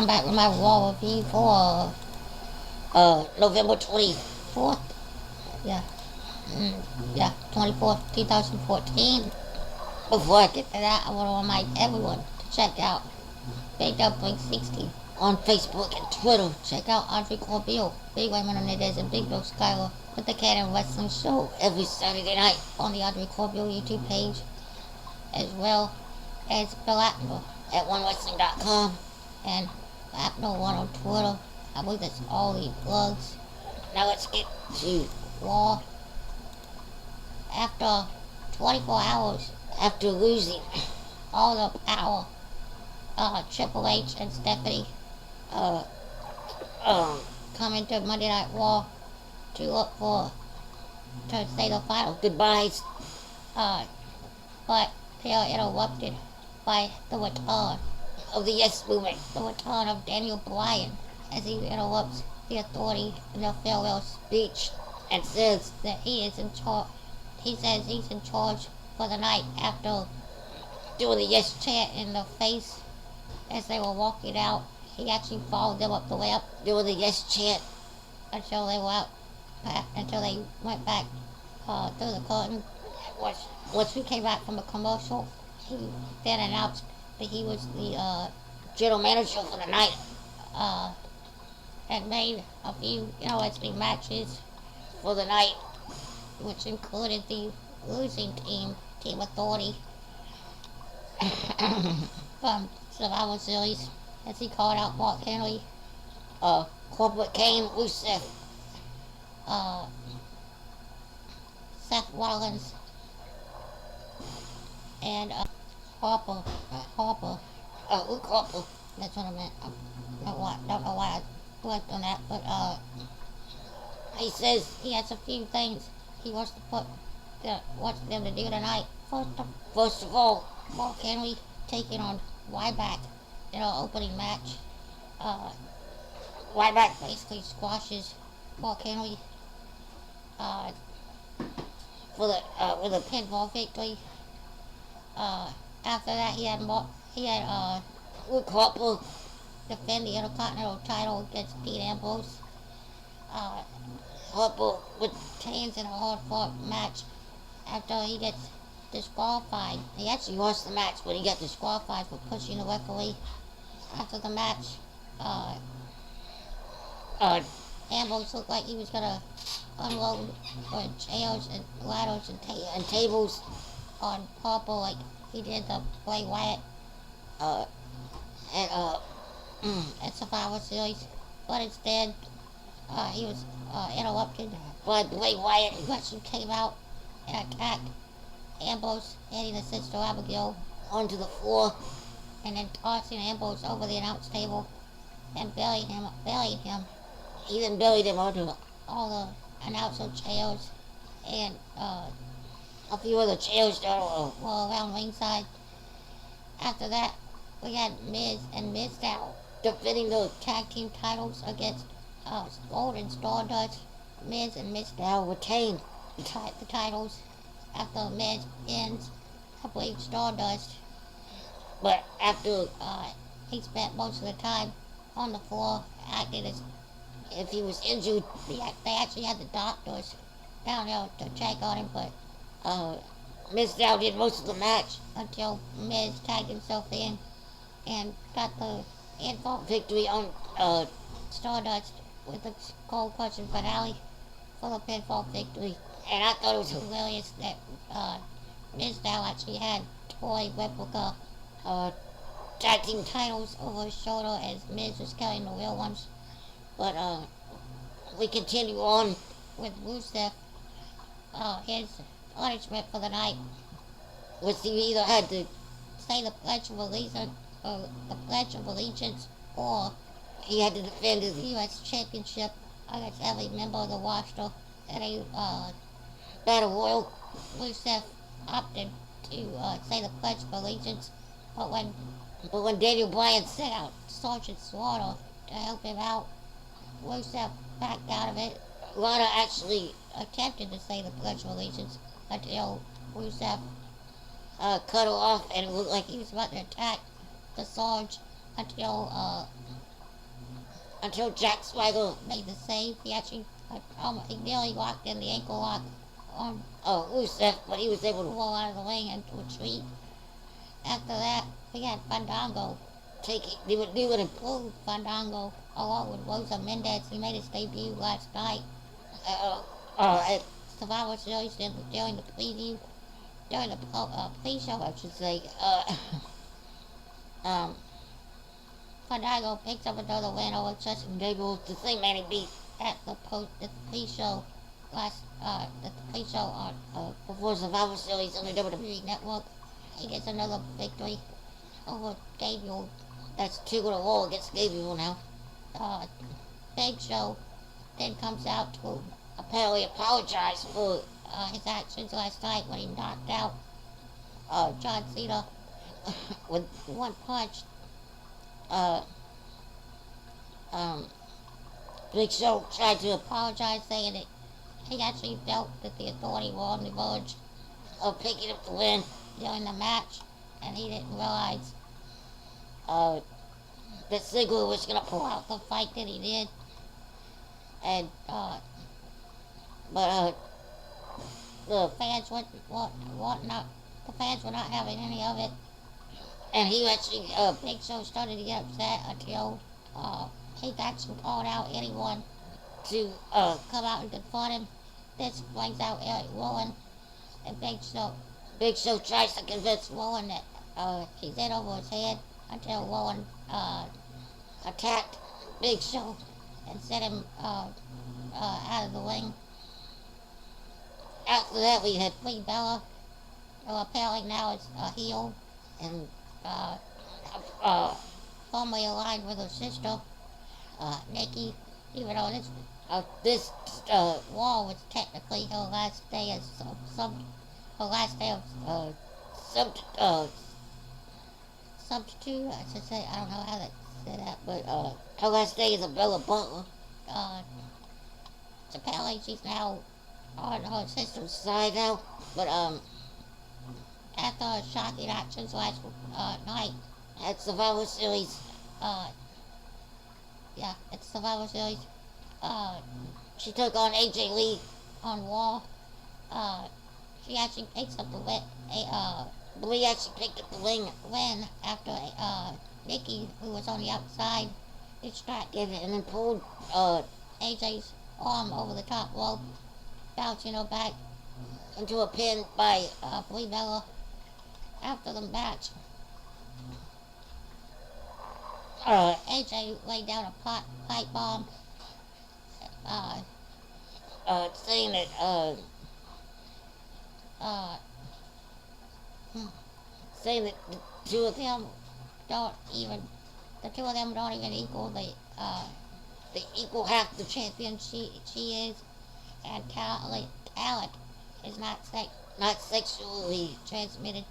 come back with my Raw review for November 24th. Yeah. Yeah, 24th, 2014. Before I get to that, I want to remind everyone to check out Big Up 360 on Facebook and Twitter. Check out Audrey Corbeil, Big Women on It and Big Bill Skyler with the Cannon Wrestling Show every Saturday night on the Audrey Corbeil YouTube page, as well as Bill Apno at OneWrestling.com and Apno1 on Twitter. I believe that's all the plugs. Now let's get to Raw. After 24 hours after losing all the power, Triple H and Stephanie come into Monday Night Raw to look to say the final goodbyes, but they are interrupted by the return of the Yes Movement, the return of Daniel Bryan, as he interrupts the Authority in their farewell speech and says that he is in charge. He says he's in charge for the night after doing the Yes chant in the face as they were walking out. He actually followed them up the ramp doing the Yes chant until they were out, until they went back through the curtain. Once we came back from a commercial, he then announced that he was the general manager for the night, and made a few interesting matches for the night, which included the losing team, Team Authority, from Survivor Series, as he called out Mark Henry, Corporate Kane, Rusev, Seth Rollins, and Harper, Luke Harper. That's what I meant. Don't know why I worked on that, but he says he has a few things he wants them to do tonight. First of all, Mark Henry taking on Ryback in our opening match. Ryback basically squashes Mark Henry with a pinfall victory. After that, he had Luke Harper defend the Intercontinental title against Dean Ambrose. Harper retains in a hard-fought match after he gets disqualified. He actually lost the match, but he got disqualified for pushing the referee. After the match, Ambrose looked like he was gonna unload chairs and ladders and tables on Harper like he did the Bray Wyatt at Survivor Series, but instead he was interrupted by Bray Wyatt, who actually came out and attacked Ambrose, hitting his sister Abigail onto the floor, and then tossing Ambrose over the announce table and buried him. He then buried him onto all the announcer chairs and a few other chairs that were around ringside. After that, we had Miz and Mizdow defending the tag team titles against Gold and Stardust. Miz and Mizdow retained the titles after Miz ends, I believe, Stardust. But after he spent most of the time on the floor acting as if he was injured, they actually had the doctors down there to check on him, but Mizdow did most of the match until Miz tagged himself in and got the insult victory on Stardust with the cold crushing finale for the pinfall victory. And I thought it was hilarious that Mizdow actually had toy replica tag team titles over his shoulder as Miz was carrying the real ones. But we continue on with Rusev. His punishment for the night was he either had to say the Pledge of Allegiance, or he had to defend his U.S. Championship against every member of the roster at a Battle Royal. Rusev opted to say the Pledge of Allegiance, but when Daniel Bryan sent out Sergeant Slaughter to help him out, Rusev backed out of it. Lana actually attempted to say the Pledge of Allegiance until Rusev cut her off, and it looked like he was about to attack the Sarge until until Jack Swagger made the save. He actually he nearly locked in the ankle lock on Rusev, but he was able to roll out of the ring and retreat. After that, we had Fandango he would do an improved Fandango along with Rosa Mendez. He made his debut last night at Survivor Series during the preview, during the pre-show, I should say. Fandango picks up another win over Justin Gabriel, the same man he beat at the pre-show on before Survivor Series on the WWE Network. He gets another victory over Gabriel. That's 2 in a row against Gabriel now. Big Show then comes out to apparently apologize for his actions last night when he knocked out John Cena with one punch. Big Show tried to apologize, saying that he actually felt that the Authority were on the verge of picking up the win during the match, and he didn't realize that Ziggler was going to pull out the fight that he did. And the fans the fans were not having any of it. And he actually, Big Show started to get upset until he actually called out anyone to come out and confront him. This brings out Eric Rowan, and Big Show tries to convince Rowan that he's in over his head until Rowan attacked Big Show and set him out of the ring. After that, we had Brie Bella, who apparently now is a heel and formerly aligned with her sister, Nikki, even though this Raw was technically her last day as substitute, I should say. I don't know how to say that, but her last day is a Bella Butler. Apparently she's now on her sister's side now, but after her shocking actions last night at Survivor Series, she took on AJ Lee on Raw. She actually picks up the win. Brie actually picked up the win after Nikki, who was on the outside, distracted and then pulled AJ's arm over the top rope, bouncing her back into a pin by Brie Bella. After the match, AJ laid down a pipe bomb, saying that the two of them don't even equal the equal half the champion she is, and talent is not sexually transmitted,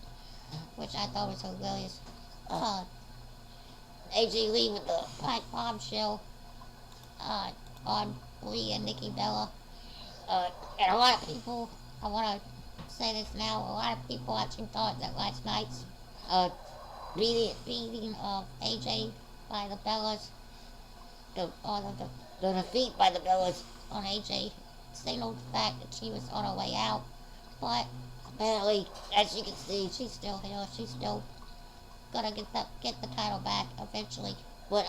which I thought was hilarious. AJ Lee with the pipe bombshell on Brie and Nikki Bella. And a lot of people, I want to say this now, a lot of people actually thought that last night's beating of AJ by the Bellas, the defeat by the Bellas on AJ, signaled the fact that she was on her way out. But apparently, as you can see, she's still here. She's still gonna get the title back eventually. But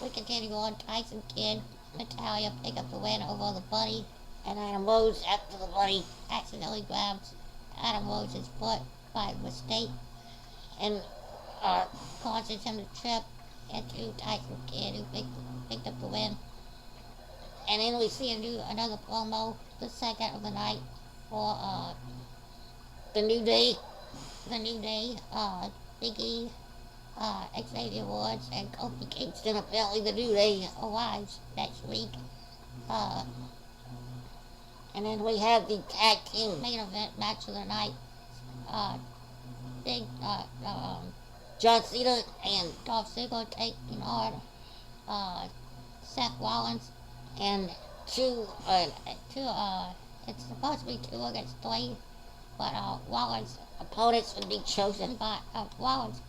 we continue on. Tyson Kidd, Natalya pick up the win over the Bunny, and Adam Rose, after the Bunny accidentally grabs Adam Rose's foot by mistake and causes him to trip into Tyson Kidd, who picked up the win. And then we see another promo, the second of the night, for the New Day, Big E, Xavier Woods, and Kofi Kingston. Apparently the New Day arrives next week. And then we have the tag team main event match of the night. John Cena and Dolph Ziggler taking on Seth Rollins, and it's supposed to be 2 against 3, but Rollins' opponents would be chosen by Rollins'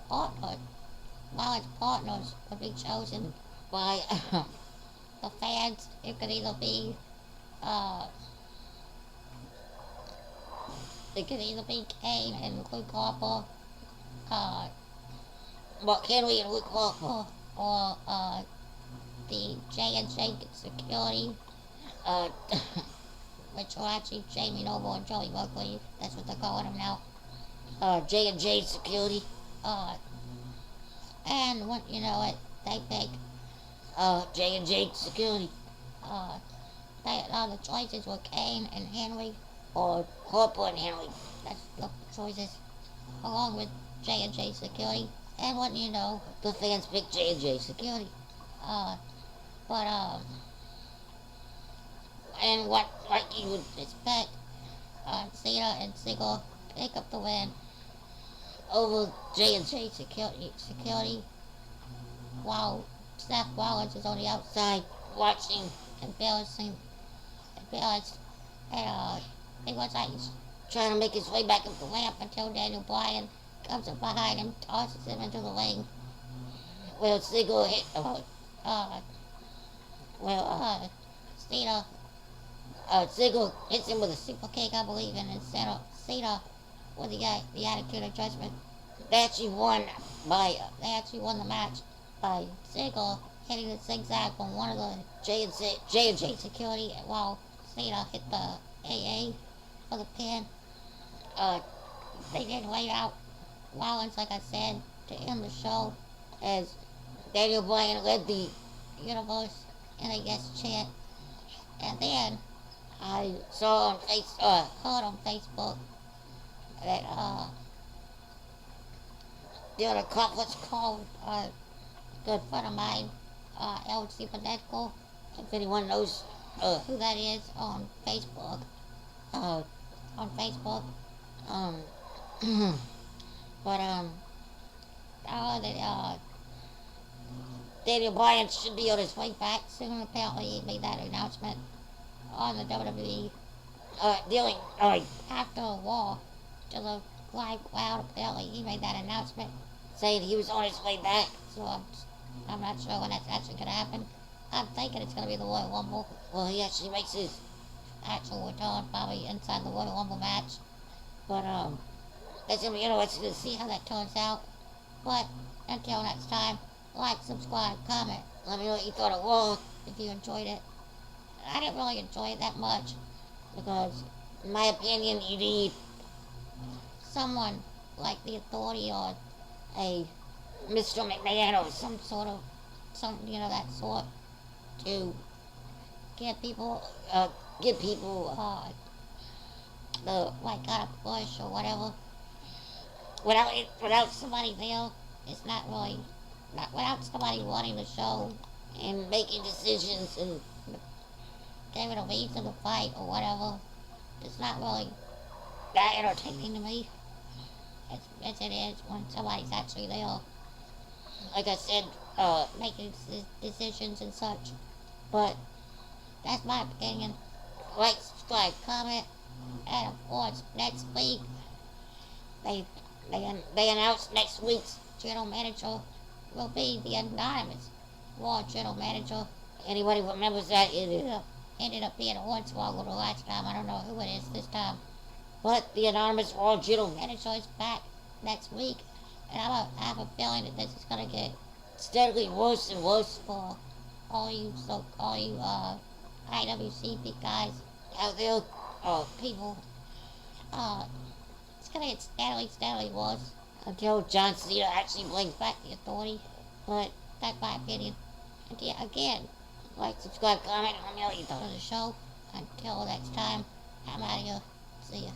partners would be chosen by the fans. It could either be uh, Kane and Luke Harper, uh, Mark Henry and Luke Harper, or the J&J Security, uh, which are actually Jamie Noble and Joey Buckley. That's what they're calling them now. J&J Security. And what you know it, they pick J&J Security. The choices were Kane and Henry, or Harper and Henry. That's the choices, along with J&J Security. And what you know, the fans picked J&J Security. And what you would expect, Cena and Sigel pick up the win over J&J Security, while Seth Rollins is on the outside watching, embarrassed, and he was like trying to make his way back up the ramp until Daniel Bryan comes up behind him, tosses him into the ring. Well, Sigel hit, Sigel hits him with a super kick, I believe, and then Cena with the attitude adjustment. They actually won the match by Sigel hitting the zigzag on one of the J&J Security, while Cena hit the AA for the pin. They did wait out Rollins, like I said, to end the show, as Daniel Bryan led the universe in a yes chant. And then I heard on Facebook that during a conference call with a good friend of mine, LC Benetco, if anyone knows who that is, on Facebook. But Daniel Bryan should be on his way back soon. Apparently, he made that announcement on the WWE after a war to the live crowd. Apparently, he made that announcement saying he was on his way back. So I'm not sure when that's actually going to happen. I'm thinking it's going to be the Royal Rumble. Well, he actually makes his actual return probably inside the Royal Rumble match. But that's going to be interesting to see how that turns out. But until next time, like, subscribe, comment. Let me know what you thought of Raw, if you enjoyed it. I didn't really enjoy it that much, because, in my opinion, you need someone like the Authority or a Mr. McMahon or that sort, to give people the right kind of push or whatever. Without somebody there, it's not really, without somebody running the show and making decisions and giving a reason to fight or whatever, it's not really that entertaining to me as it is when somebody's actually there, like I said, making decisions and such. But that's my opinion. Like, subscribe, comment, and of course, next week they announced next week's general manager will be the anonymous Raw general manager. Anybody remembers that? It ended up being Hornswoggle the last time. I don't know who it is this time. But the anonymous Raw general manager is back next week, and I have a feeling that this is going to get steadily worse and worse for all you IWC big guys out there, people. It's going to get steadily worse until John Cena actually brings back the Authority. But that's my opinion. And yeah, again, like, subscribe, comment, and let me know what you thought of the show. Until next time, I'm out of here. See ya.